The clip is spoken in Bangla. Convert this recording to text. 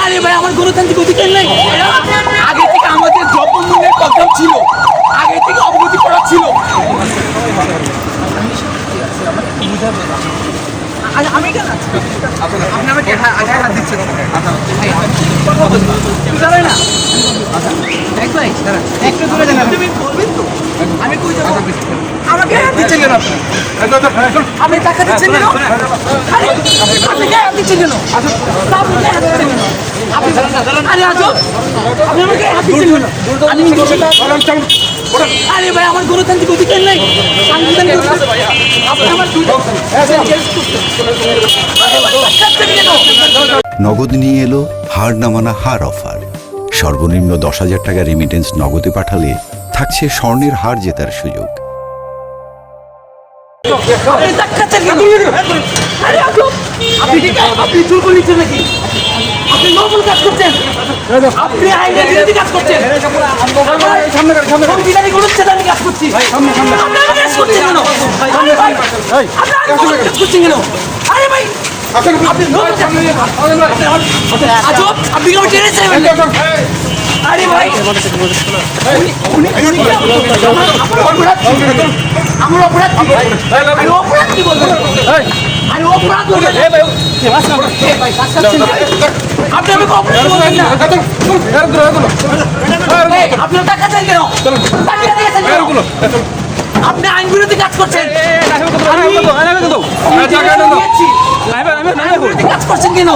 আরে ভাই আমার গণতান্ত্রিক অধিকার নাই। আগে থেকে আমাদের দ্রব্যমূল্যের প্রবলেম ছিল, আগে থেকে অবগতি করা ছিল। আমি কেন আপনি আমাকে হাত দিচ্ছেন না? একটু দূরে যান, তুমি বলবেন তো আমি কই যাবো? আমাকে হাত দিচ্ছেন কেন? আপনি টাকা দিচ্ছেন কেন? আপনি হাত দিচ্ছেন কেন? আরে আজব, আপনি আমাকে হাত দিচ্ছেন কেন? আরে ভাই আমার গণতান্ত্রিক অধিকার নাই, সাংবিধানিক আপনি আমার নগদ নিয়ে এলো হার না মানা হার অফার। সর্বনিম্ন 10,000 টাকা রেমিটেন্স নগদে পাঠালে থাকছে স্বর্ণের হার জেতার সুযোগ। আপনি দুর্বল নিচ্ছেন নাকি? আপনি নকল কাজ করছেন, আপনি আইনের বিরোধী কাজ করছেন, সংবিধানিক অনুচ্ছেদে কাজ করছি। আপনারা কাজ করছেন কেন? কাজ করছেন কেন? আরে ভাই আপনি আজব, আপনি কেউ টেনেছেন? আরে ভাই আমার অপরাধ অপরাধ কি বলবেন? আরে অপরাধ বলবেন আপনি আমাকে অপরাধ বলবেন না। আপনার টাকা চাই কেন? টাকা দিয়েছেন কেন? আপনি আইন বিরোধী কাজ করছেন, কাজ করছেন কেন?